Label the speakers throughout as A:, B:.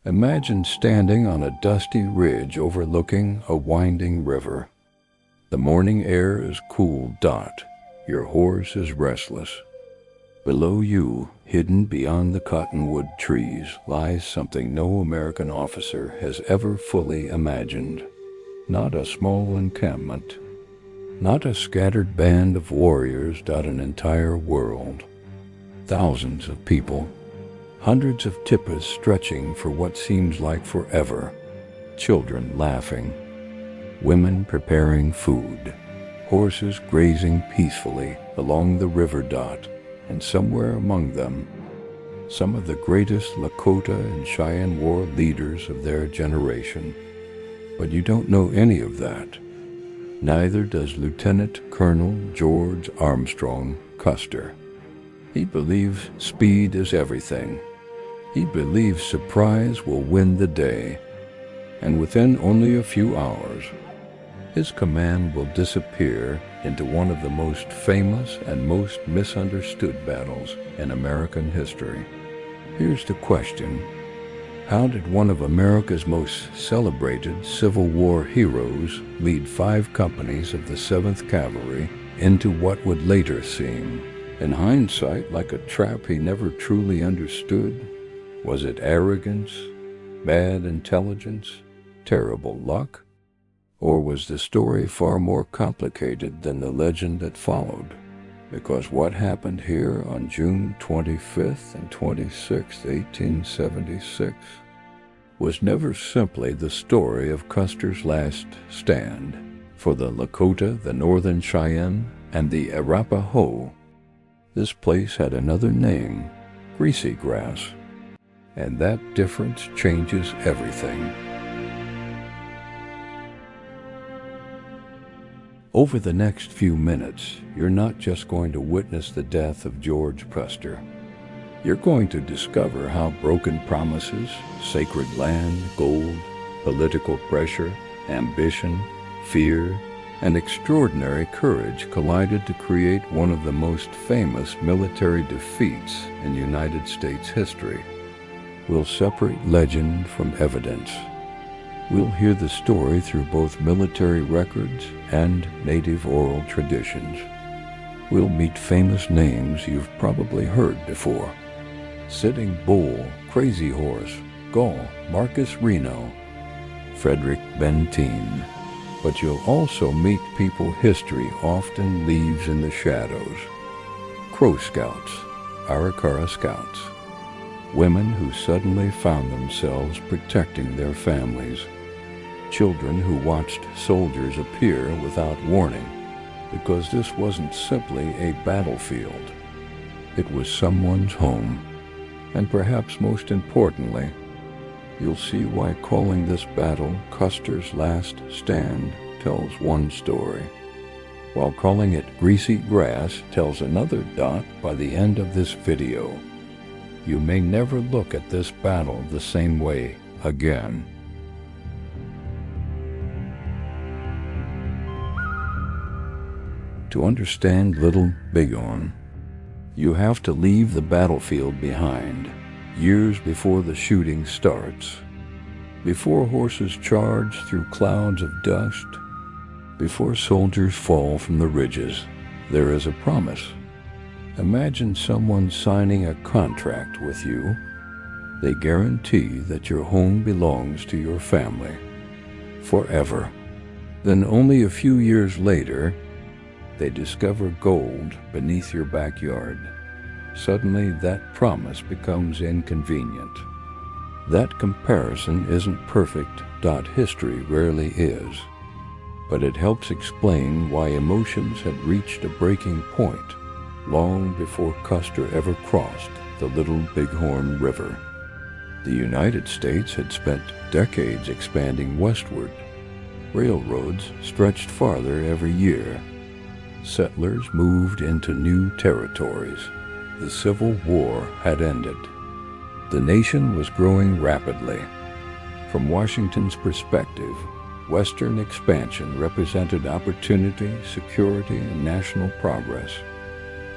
A: Imagine standing on a dusty ridge overlooking a winding river. The morning air is cool. Your horse is restless. Below you, hidden beyond the cottonwood trees, lies something no American officer has ever fully imagined. Not a small encampment, not a scattered band of warriors. An entire world. Thousands of people, hundreds of tippas stretching for what seems like forever, children laughing, women preparing food, horses grazing peacefully along the river. And somewhere among them, some of the greatest Lakota and Cheyenne war leaders of their generation. But you don't know any of that. Neither does Lieutenant Colonel George Armstrong Custer. He believes speed is everything. He believes surprise will win the day. And within only a few hours, his command will disappear into one of the most famous and most misunderstood battles in American history. Here's the question. How did one of America's most celebrated Civil War heroes lead 5 companies of the 7th Cavalry into what would later seem, in hindsight, like a trap he never truly understood? Was it arrogance, bad intelligence, terrible luck? Or was the story far more complicated than the legend that followed? Because what happened here on June 25th and 26th, 1876, was never simply the story of Custer's last stand. For the Lakota, the Northern Cheyenne, and the Arapaho, this place had another name, Greasy Grass. And that difference changes everything. Over the next few minutes, you're not just going to witness the death of George Custer. You're going to discover how broken promises, sacred land, gold, political pressure, ambition, fear, and extraordinary courage collided to create one of the most famous military defeats in United States history. We'll separate legend from evidence. We'll hear the story through both military records and native oral traditions. We'll meet famous names you've probably heard before. Sitting Bull, Crazy Horse, Gaul, Marcus Reno, Frederick Benteen. But you'll also meet people history often leaves in the shadows. Crow Scouts, Arakara Scouts, women who suddenly found themselves protecting their families, children who watched soldiers appear without warning, because this wasn't simply a battlefield. It was someone's home. And perhaps most importantly, you'll see why calling this battle Custer's Last Stand tells one story, while calling it Greasy Grass tells another. By the end of this video, you may never look at this battle the same way again. To understand Little Bighorn, you have to leave the battlefield behind, years before the shooting starts, before horses charge through clouds of dust, before soldiers fall from the ridges. There is a promise. Imagine someone signing a contract with you. They guarantee that your home belongs to your family forever. Then only a few years later, they discover gold beneath your backyard. Suddenly, that promise becomes inconvenient. That comparison isn't perfect. History rarely is. But it helps explain why emotions had reached a breaking point long before Custer ever crossed the Little Bighorn River. The United States had spent decades expanding westward. Railroads stretched farther every year. Settlers moved into new territories. The Civil War had ended. The nation was growing rapidly. From Washington's perspective, Western expansion represented opportunity, security, and national progress.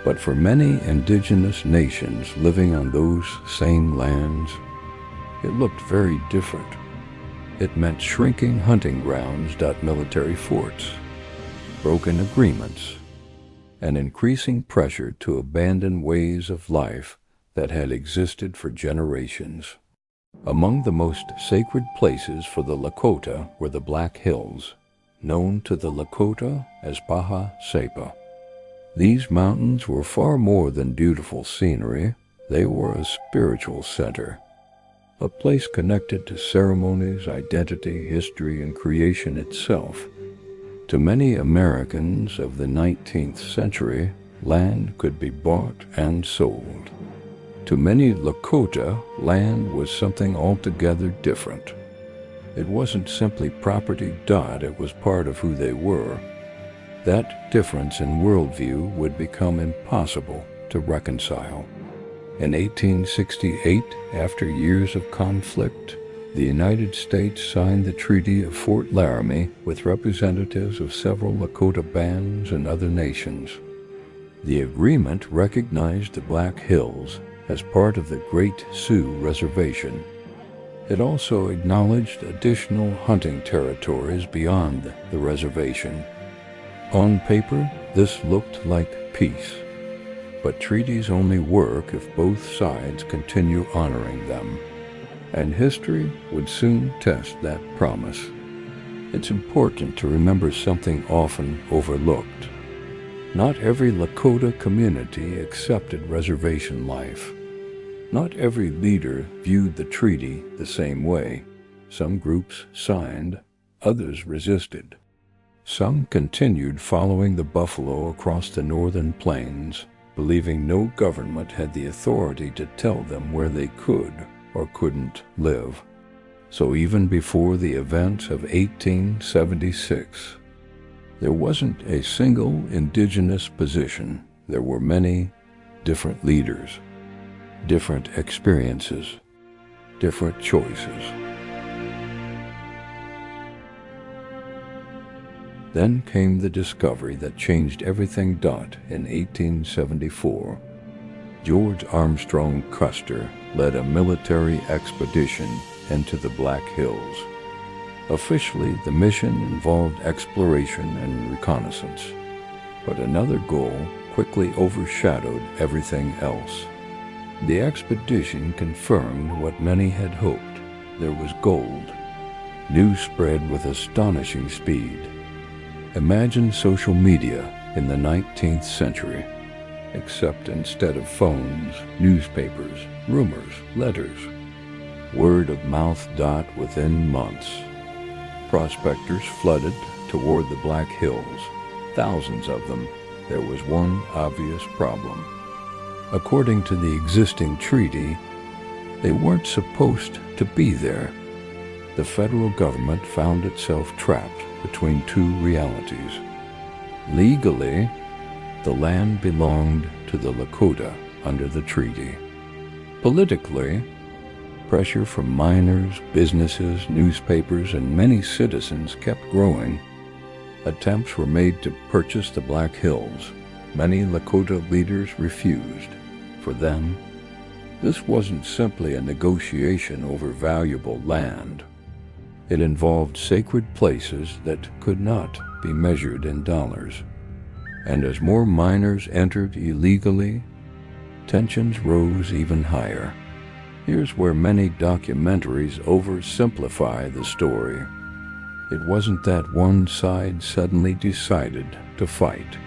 A: But for many indigenous nations living on those same lands, it looked very different. It meant shrinking hunting grounds, military forts, broken agreements, and increasing pressure to abandon ways of life that had existed for generations. Among the most sacred places for the Lakota were the Black Hills, known to the Lakota as Baja Sepa. These mountains were far more than beautiful scenery. They were a spiritual center, a place connected to ceremonies, identity, history, and creation itself. To many Americans of the 19th century, land could be bought and sold. To many Lakota, land was something altogether different. It wasn't simply property, it was part of who they were. That difference in worldview would become impossible to reconcile. In 1868, after years of conflict, the United States signed the Treaty of Fort Laramie with representatives of several Lakota bands and other nations. The agreement recognized the Black Hills as part of the Great Sioux Reservation. It also acknowledged additional hunting territories beyond the reservation. On paper, this looked like peace, but treaties only work if both sides continue honoring them, and history would soon test that promise. It's important to remember something often overlooked. Not every Lakota community accepted reservation life. Not every leader viewed the treaty the same way. Some groups signed, others resisted. Some continued following the buffalo across the northern plains, believing no government had the authority to tell them where they could or couldn't live. So even before the events of 1876, there wasn't a single indigenous position. There were many different leaders, different experiences, different choices. Then came the discovery that changed everything. In 1874, George Armstrong Custer led a military expedition into the Black Hills. Officially, the mission involved exploration and reconnaissance, but another goal quickly overshadowed everything else. The expedition confirmed what many had hoped. There was gold. News spread with astonishing speed. Imagine social media in the 19th century, except instead of phones, newspapers, rumors, letters. Word of mouth. Within months, prospectors flooded toward the Black Hills, thousands of them. There was one obvious problem. According to the existing treaty, they weren't supposed to be there. The federal government found itself trapped between two realities. Legally, the land belonged to the Lakota under the treaty. Politically, pressure from miners, businesses, newspapers, and many citizens kept growing. Attempts were made to purchase the Black Hills. Many Lakota leaders refused. For them, this wasn't simply a negotiation over valuable land. It involved sacred places that could not be measured in dollars. And as more miners entered illegally, tensions rose even higher. Here's where many documentaries oversimplify the story. It wasn't that one side suddenly decided to fight.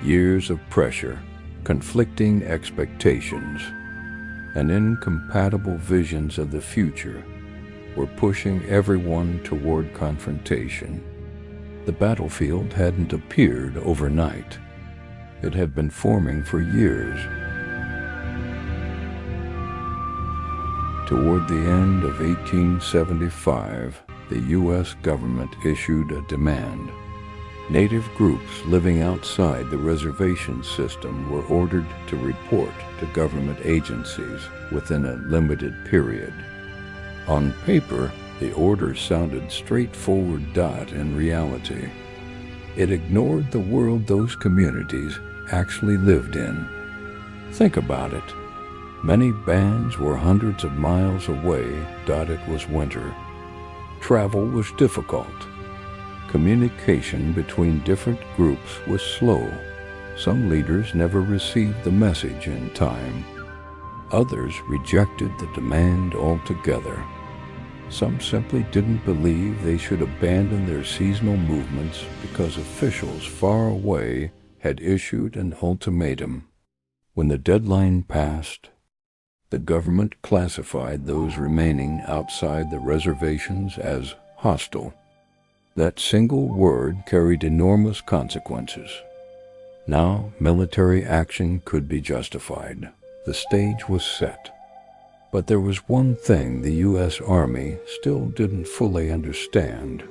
A: Years of pressure, conflicting expectations, and incompatible visions of the future were pushing everyone toward confrontation. The battlefield hadn't appeared overnight. It had been forming for years. Toward the end of 1875, the U.S. government issued a demand. Native groups living outside the reservation system were ordered to report to government agencies within a limited period. On paper, the order sounded straightforward. In reality, it ignored the world those communities actually lived in. Think about it. Many bands were hundreds of miles away, it was winter. Travel was difficult. Communication between different groups was slow. Some leaders never received the message in time. Others rejected the demand altogether. Some simply didn't believe they should abandon their seasonal movements because officials far away had issued an ultimatum. When the deadline passed, the government classified those remaining outside the reservations as hostile. That single word carried enormous consequences. Now military action could be justified. The stage was set. But there was one thing the U.S. Army still didn't fully understand.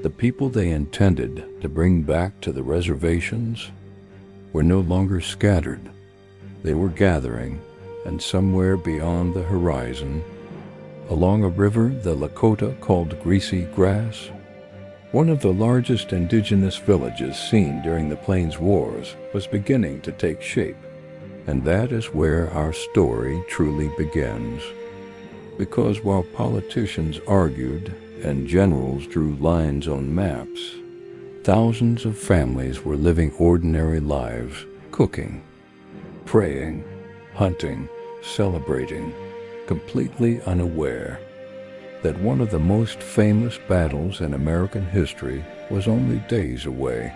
A: The people they intended to bring back to the reservations were no longer scattered. They were gathering, and somewhere beyond the horizon, along a river the Lakota called Greasy Grass, one of the largest indigenous villages seen during the Plains Wars was beginning to take shape. And that is where our story truly begins. Because while politicians argued and generals drew lines on maps, thousands of families were living ordinary lives, cooking, praying, hunting, celebrating, completely unaware that one of the most famous battles in American history was only days away.